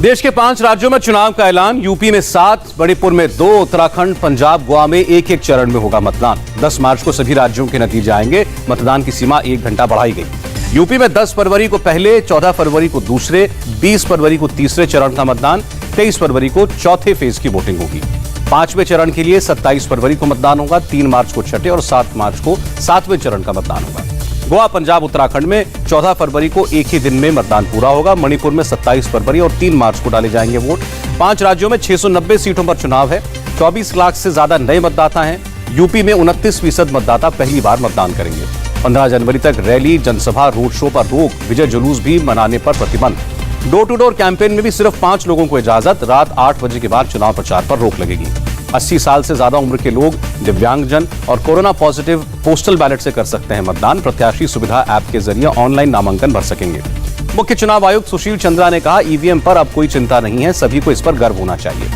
देश के 5 राज्यों में चुनाव का ऐलान। यूपी में 7, मणिपुर में 2, उत्तराखंड, पंजाब, गोवा में एक एक चरण में होगा मतदान। 10 मार्च को सभी राज्यों के नतीजे आएंगे। मतदान की सीमा 1 घंटा बढ़ाई गई। यूपी में 10 फरवरी को पहले, 14 फरवरी को दूसरे, 20 फरवरी को तीसरे चरण का मतदान, 23 फरवरी को चौथे फेज की वोटिंग होगी। 5वें चरण के लिए 27 फरवरी को मतदान होगा, 3 मार्च को छठे और 7 मार्च को 7वें चरण का मतदान होगा। गोवा, पंजाब, उत्तराखंड में 14 फरवरी को एक ही दिन में मतदान पूरा होगा। मणिपुर में 27 फरवरी और 3 मार्च को डाले जाएंगे वोट। 5 राज्यों में 690 सीटों पर चुनाव है। 24 लाख से ज्यादा नए मतदाता हैं। यूपी में 29% मतदाता पहली बार मतदान करेंगे। 15 जनवरी तक रैली, जनसभा, रोड शो पर रोक, विजय जुलूस भी मनाने पर प्रतिबंध। डोर टू डोर कैंपेन में भी सिर्फ 5 लोगों को इजाजत। रात 8 बजे के बाद चुनाव प्रचार पर रोक लगेगी। 80 साल से ज्यादा उम्र के लोग, दिव्यांगजन और कोरोना पॉजिटिव पोस्टल बैलेट से कर सकते हैं मतदान। प्रत्याशी सुविधा ऐप के जरिए ऑनलाइन नामांकन भर सकेंगे। मुख्य चुनाव आयुक्त सुशील चंद्रा ने कहा, ईवीएम पर अब कोई चिंता नहीं है, सभी को इस पर गर्व होना चाहिए।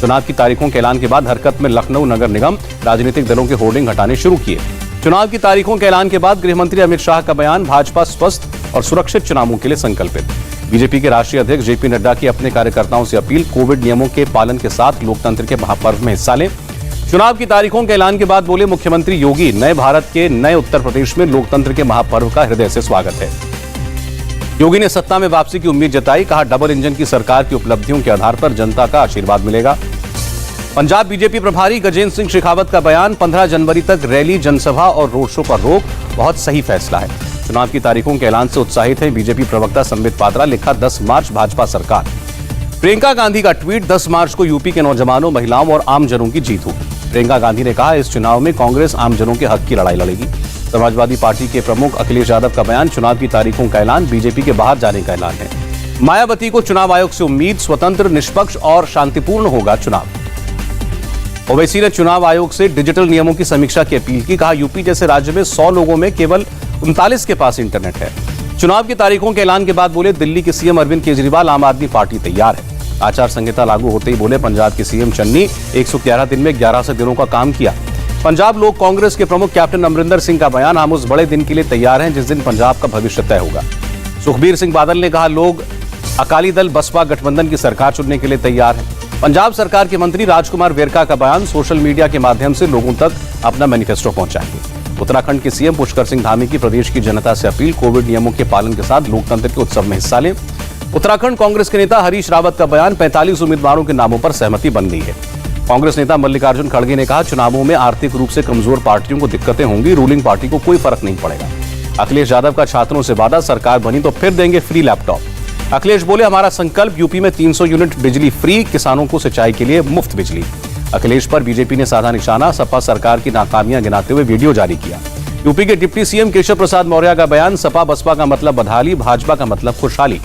चुनाव की तारीखों के ऐलान के बाद हरकत में लखनऊ नगर निगम, राजनीतिक दलों के होर्डिंग हटाने शुरू किए। चुनाव की तारीखों के ऐलान के बाद गृहमंत्री अमित शाह का बयान, भाजपा स्वस्थ और सुरक्षित चुनावों के लिए संकल्पित। बीजेपी के राष्ट्रीय अध्यक्ष जेपी नड्डा की अपने कार्यकर्ताओं से अपील, कोविड नियमों के पालन के साथ लोकतंत्र के महापर्व में हिस्सा लें। चुनाव की तारीखों के ऐलान के बाद बोले मुख्यमंत्री योगी, नए भारत के नए उत्तर प्रदेश में लोकतंत्र के महापर्व का हृदय से स्वागत है। योगी ने सत्ता में वापसी की उम्मीद जताई, कहा डबल इंजन की सरकार की उपलब्धियों के आधार पर जनता का आशीर्वाद मिलेगा। पंजाब बीजेपी प्रभारी गजेंद्र सिंह शेखावत का बयान, 15 जनवरी तक रैली, जनसभा और रोड शो पर रोक, बहुत सही फैसला है। चुनाव की तारीखों के ऐलान से उत्साहित है बीजेपी प्रवक्ता संबित पात्रा। लिखा, 10 मार्च भाजपा सरकार। प्रियंका गांधी का ट्वीट, 10 मार्च को यूपी के नौजवानों, महिलाओं और आमजनों की जीत होगी। प्रियंका गांधी ने कहा, इस चुनाव में कांग्रेस आमजनों के हक की लड़ाई लड़ेगी। समाजवादी पार्टी के प्रमुख अखिलेश यादव का बयान, चुनाव की तारीखों का ऐलान, बीजेपी के बाहर जाने का ऐलान है। मायावती को चुनाव आयोग से उम्मीद, स्वतंत्र, निष्पक्ष और शांतिपूर्ण होगा चुनाव। ओवैसी ने चुनाव आयोग से डिजिटल नियमों की समीक्षा की अपील की। कहा, यूपी जैसे राज्य में 100 लोगों में केवल 39 के पास इंटरनेट है। चुनाव की तारीखों के ऐलान के बाद बोले, दिल्ली के सीएम अरविंद केजरीवाल, आम आदमी पार्टी तैयार है। आचार संहिता लागू होते ही बोले पंजाब के सीएम चन्नी, 111 दिन में 1100 दिनों का काम किया। पंजाब लोक कांग्रेस के प्रमुख कैप्टन अमरिंदर सिंह का बयान, हम उस बड़े दिन के लिए तैयार हैं जिस दिन पंजाब का भविष्य तय होगा। सुखबीर सिंह बादल ने कहा, लोग अकाली दल बसपा गठबंधन की सरकार चुनने के लिए तैयार हैं। पंजाब सरकार के मंत्री राजकुमार वेरका का बयान, सोशल मीडिया के माध्यम से लोगों तक अपना मैनिफेस्टो पहुंचाएंगे। उत्तराखंड के सीएम पुष्कर सिंह धामी की प्रदेश की जनता से अपील, कोविड नियमों के पालन के साथ लोकतंत्र के उत्सव में हिस्सा लें। उत्तराखंड कांग्रेस के नेता हरीश रावत का बयान, 45 उम्मीदवारों के नामों पर सहमति बन गई है। कांग्रेस नेता मल्लिकार्जुन खड़गे ने कहा, चुनावों में आर्थिक रूप से कमजोर पार्टियों को दिक्कतें होंगी, रूलिंग पार्टी को कोई फर्क नहीं पड़ेगा। अखिलेश यादव का छात्रों से वादा, सरकार बनी तो फिर देंगे फ्री लैपटॉप। अखिलेश बोले, हमारा संकल्प यूपी में 300 यूनिट बिजली फ्री, किसानों को सिंचाई के लिए मुफ्त बिजली। अखिलेश पर बीजेपी ने साधा निशाना, सपा सरकार की नाकामियां गिनाते हुए वीडियो जारी किया। यूपी के डिप्टी सीएम केशव प्रसाद मौर्य का बयान, सपा बसपा का मतलब बदहाली, भाजपा का मतलब खुशहाली।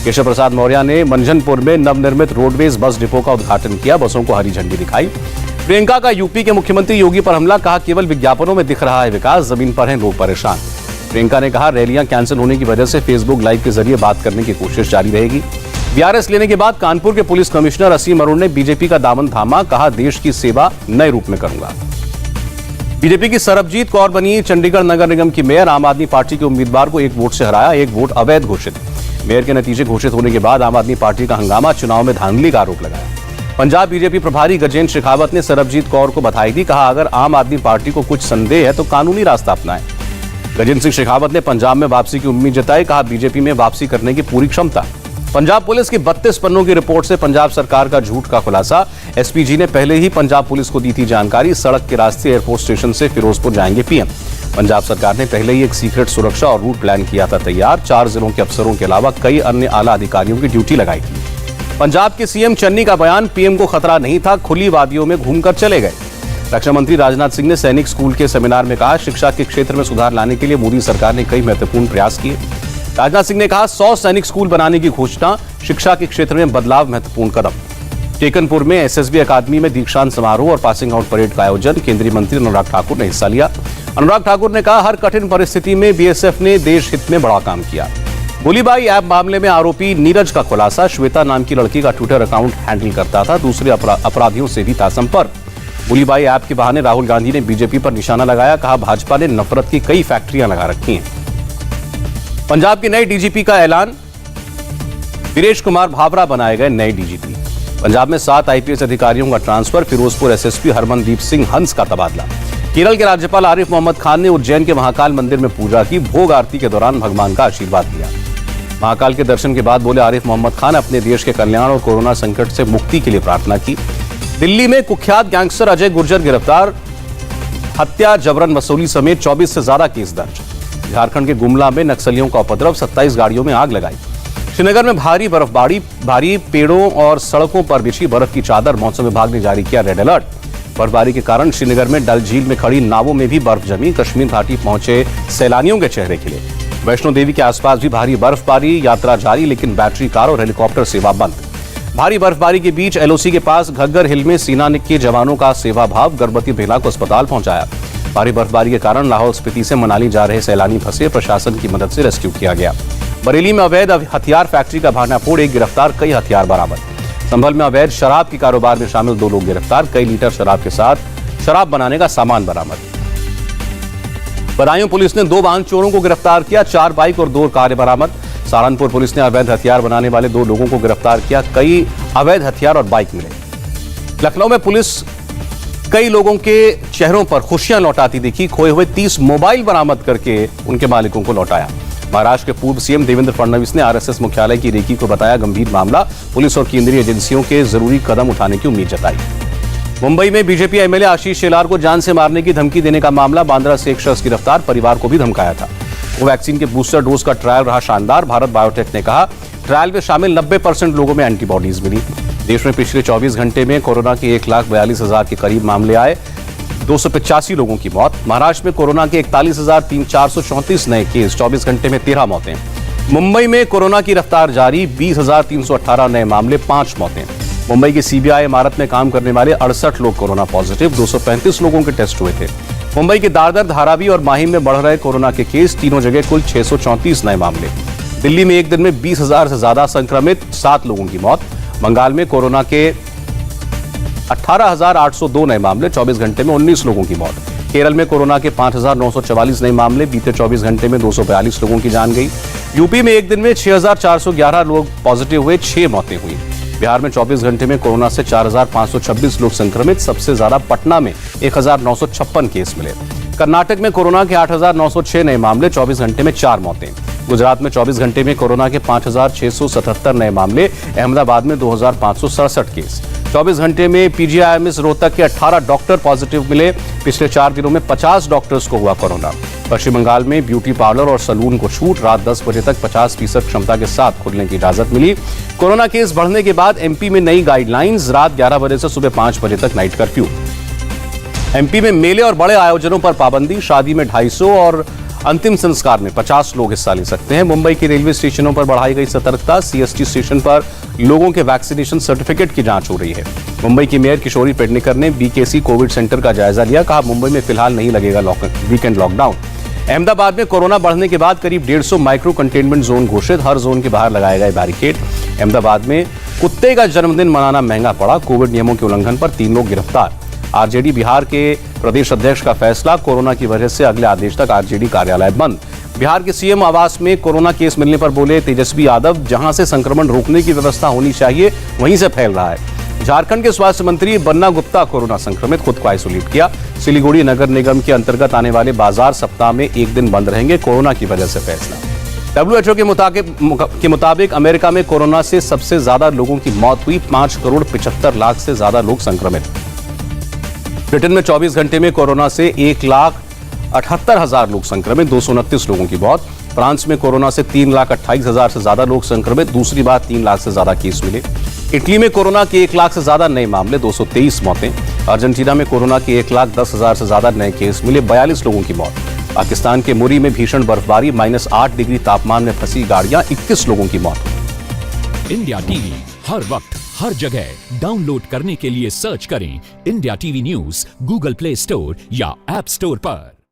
केशव प्रसाद मौर्य ने मंझनपुर में नवनिर्मित रोडवेज बस डिपो का उद्घाटन किया, बसों को हरी झंडी दिखाई। प्रियंका का यूपी के मुख्यमंत्री योगी पर हमला, कहा केवल विज्ञापनों में दिख रहा है विकास, जमीन पर हैं लोग परेशान। प्रियंका ने कहा, रैलियां कैंसिल होने की वजह से फेसबुक लाइव के जरिए बात करने की कोशिश जारी रहेगी। वीआरएस लेने के बाद कानपुर के पुलिस कमिश्नर असीम अरुण ने बीजेपी का दामन थामा, कहा देश की सेवा नए रूप में करूंगा। बीजेपी की सरबजीत कौर बनी चंडीगढ़ नगर निगम की मेयर, आम आदमी पार्टी के उम्मीदवार को 1 वोट से हराया, 1 वोट अवैध घोषित। मेयर के नतीजे घोषित होने के बाद आम आदमी पार्टी का हंगामा, चुनाव में धांधली का आरोप लगाया। पंजाब बीजेपी प्रभारी गजेंद्र शेखावत ने सरबजीत कौर को बधाई दी, कहा अगर आम आदमी पार्टी को कुछ संदेह है तो कानूनी रास्ता अपनाएं। गजेंद्र सिंह शेखावत ने पंजाब में वापसी की उम्मीद जताई, कहा बीजेपी में वापसी करने की पूरी क्षमता। पंजाब पुलिस की 32 पन्नों की रिपोर्ट से पंजाब सरकार का झूठ का खुलासा, एसपीजी ने पहले ही पंजाब पुलिस को दी थी जानकारी, सड़क के रास्ते एयरपोर्ट स्टेशन से फिरोजपुर जाएंगे पीएम। पंजाब सरकार ने पहले ही एक सीक्रेट सुरक्षा और रूट प्लान किया था तैयार, 4 जिलों के अफसरों के अलावा कई अन्य आला अधिकारियों की ड्यूटी लगाई थी। पंजाब के सीएम चन्नी का बयान, पीएम को खतरा नहीं था, खुली वादियों में घूमकर चले गए। रक्षा मंत्री राजनाथ सिंह ने सैनिक स्कूल के सेमिनार में कहा, शिक्षा के क्षेत्र में सुधार लाने के लिए मोदी सरकार ने कई महत्वपूर्ण प्रयास किए। राजनाथ सिंह ने कहा, 100 सैनिक स्कूल बनाने की घोषणा, शिक्षा के क्षेत्र में बदलाव महत्वपूर्ण कदम। टेकनपुर में एसएसबी अकादमी में दीक्षांत समारोह और पासिंग आउट परेड का आयोजन, केंद्रीय मंत्री अनुराग ठाकुर ने हिस्सा लिया। अनुराग ठाकुर ने कहा, हर कठिन परिस्थिति में बीएसएफ ने देश हित में बड़ा काम किया। गोलीबारी ऐप मामले में आरोपी नीरज का खुलासा, श्वेता नाम की लड़की का ट्विटर अकाउंट हैंडल करता था, दूसरे अपराधियों से भी था संपर्क। गोलीबारी ऐप के बहाने राहुल गांधी ने बीजेपी पर निशाना लगाया, कहा भाजपा ने नफरत की कई फैक्ट्रियां लगा रखी हैं। पंजाब के नए डीजीपी का ऐलान, वीरेश कुमार भावरा बनाए गए नए डीजीपी। पंजाब में 7 आईपीएस अधिकारियों का ट्रांसफर, फिरोजपुर एसएसपी हरमनदीप सिंह हंस का तबादला। केरल के राज्यपाल आरिफ मोहम्मद खान ने उज्जैन के महाकाल मंदिर में पूजा की, भोग आरती के दौरान भगवान का आशीर्वाद लिया। महाकाल के दर्शन के बाद बोले आरिफ मोहम्मद खान, अपने देश के कल्याण और कोरोना संकट से मुक्ति के लिए प्रार्थना की। दिल्ली में कुख्यात गैंगस्टर अजय गुर्जर गिरफ्तार, हत्या, जबरन वसूली समेत 24 से ज्यादा केस दर्ज। झारखंड के गुमला में नक्सलियों का उपद्रव, 27 गाड़ियों में आग लगाई। श्रीनगर में भारी बर्फबारी, भारी पेड़ों और सड़कों पर बिछी बर्फ की चादर, मौसम विभाग ने जारी किया रेड अलर्ट। बर्फबारी के कारण श्रीनगर में डल झील में खड़ी नावों में भी बर्फ जमी, कश्मीर घाटी पहुंचे सैलानियों के चेहरे खिले। वैष्णो देवी के आसपास भी भारी बर्फबारी, यात्रा जारी, लेकिन बैटरी कार और हेलीकॉप्टर सेवा बंद। भारी बर्फबारी के बीच एलओसी के पास घग्गर हिल में सेना के जवानों का सेवा भाव, गर्भवती महिला को अस्पताल पहुंचाया। भारी बर्फबारी के कारण लाहौल स्पीति से मनाली जा रहे सैलानी फंसे, प्रशासन की मदद से रेस्क्यू किया गया। बरेली में अवैध हथियार फैक्ट्री का भांडाफोड़, 1 गिरफ्तार, कई हथियार बरामद। संभल में अवैध शराब के कारोबार में शामिल 2 लोग गिरफ्तार, कई लीटर शराब के साथ शराब बनाने का सामान बरामद। बदायूं पुलिस ने 2 वाहन चोरों को गिरफ्तार किया, 4 बाइक और 2 कारें बरामद। सहारनपुर पुलिस ने अवैध हथियार बनाने वाले 2 लोगों को गिरफ्तार किया, कई अवैध हथियार और बाइक मिले। लखनऊ में पुलिस कई लोगों के चेहरों पर खुशियां लौटाती दिखी, खोए हुए 30 मोबाइल बरामद करके उनके मालिकों को लौटाया। महाराष्ट्र के पूर्व सीएम देवेंद्र फडणवीस ने आरएसएस मुख्यालय की रेकी को बताया गंभीर मामला, पुलिस और केंद्रीय एजेंसियों के जरूरी कदम उठाने की उम्मीद जताई। मुंबई में बीजेपी एमएलए आशीष शेलार को जान से मारने की धमकी देने का मामला, बांद्रा से एक शख्स गिरफ्तार, परिवार को भी धमकाया था। कोवैक्सीन के बूस्टर डोज का ट्रायल रहा शानदार, भारत बायोटेक ने कहा ट्रायल में शामिल 90% लोगों में एंटीबॉडीज मिली। देश में पिछले 24 घंटे में कोरोना के 1,42,000 के करीब मामले आए, 285 लोगों की मौत। महाराष्ट्र में कोरोना के 41,434 नए केस, 24 घंटे में 13 मौतें। मुंबई में कोरोना की रफ्तार जारी, 20,318 नए मामले, 5 मौतें। मुंबई की सीबीआई इमारत में काम करने वाले 68 लोग कोरोना पॉजिटिव, 235 लोगों के टेस्ट हुए थे। मुंबई के दादर, धारावी और माहिम में बढ़ रहे कोरोना के केस, तीनों जगह कुल 634 नए मामले। दिल्ली में एक दिन में 20,000 से ज्यादा संक्रमित, 7 लोगों की मौत। बंगाल में कोरोना के 18,802 नए मामले, 24 घंटे में 19 लोगों की मौत। केरल में कोरोना के 5,944 नए मामले, बीते 24 घंटे में 242 लोगों की जान गई। यूपी में एक दिन में 6,411 लोग पॉजिटिव हुए, 6 मौतें हुई। बिहार में 24 घंटे में कोरोना से 4,526 लोग संक्रमित, सबसे ज्यादा पटना में 1,956 केस मिले। कर्नाटक में कोरोना के 8,906 नए मामले, 24 घंटे में 4 मौतें। गुजरात में 24 घंटे में कोरोना के 5,677 नए मामले, अहमदाबाद में 2,567 केस। 24 घंटे में पीजीआईएमएस रोहतक के 18 डॉक्टर पॉजिटिव मिले। पिछले 4 दिनों में 50 डॉक्टर्स को हुआ कोरोना। पश्चिम बंगाल में ब्यूटी पार्लर और सलून को छूट, रात 10 बजे तक 50% क्षमता के साथ खुलने की इजाजत मिली। कोरोना केस बढ़ने के बाद एमपी में नई गाइडलाइंस, रात 11 बजे से सुबह 5 बजे तक नाइट कर्फ्यू। एमपी में मेले और बड़े आयोजनों पर पाबंदी, शादी में 250 और अंतिम संस्कार में 50 लोग हिस्सा ले सकते हैं। मुंबई के रेलवे स्टेशनों पर बढ़ाई गई सतर्कता, सीएसटी स्टेशन पर लोगों के वैक्सीनेशन सर्टिफिकेट की जांच हो रही है। मुंबई की मेयर किशोरी पेडनेकर ने बीकेसी कोविड सेंटर का जायजा लिया, कहा मुंबई में फिलहाल नहीं लगेगा वीकेंड लॉकडाउन। अहमदाबाद में कोरोना बढ़ने के बाद करीब 150 माइक्रो कंटेनमेंट जोन घोषित, हर जोन के बाहर लगाए गए बैरिकेड। अहमदाबाद में कुत्ते का जन्मदिन मनाना महंगा पड़ा, कोविड नियमों के उल्लंघन पर 3 लोग गिरफ्तार। आरजेडी बिहार के प्रदेश अध्यक्ष का फैसला, कोरोना की वजह से अगले आदेश तक आरजेडी कार्यालय बंद। बिहार के सीएम आवास में कोरोना केस मिलने पर बोले तेजस्वी यादव, जहां से संक्रमण रोकने की व्यवस्था होनी चाहिए वहीं से फैल रहा है। झारखंड के स्वास्थ्य मंत्री बन्ना गुप्ता कोरोना संक्रमित, खुद को आइसोलेट किया। सिलीगुड़ी नगर निगम के अंतर्गत आने वाले बाजार सप्ताह में एक दिन बंद रहेंगे, कोरोना की वजह से फैसला। WHO के मुताबिक अमेरिका में कोरोना से सबसे ज्यादा लोगों की मौत हुई, 5,75,00,000 से ज्यादा लोग संक्रमित। ब्रिटेन में 24 घंटे में कोरोना से 1,78,000 लोग संक्रमित, 229 लोगों की मौत। फ्रांस में कोरोना से 3,28,000 से ज्यादा लोग संक्रमित, दूसरी बार 3 लाख से ज्यादा केस मिले। इटली में कोरोना के 1 लाख से ज्यादा नए मामले, 223 मौतें। अर्जेंटीना में कोरोना के 1,10,000 से ज्यादा नए केस मिले, 42 लोगों की मौत। पाकिस्तान के मुरी में भीषण बर्फबारी, -8 डिग्री तापमान में फंसी गाड़ियां, 21 लोगों की मौत। इंडिया टीवी हर वक्त हर जगह डाउनलोड करने के लिए सर्च करें India TV news Google play store या ऐप स्टोर पर।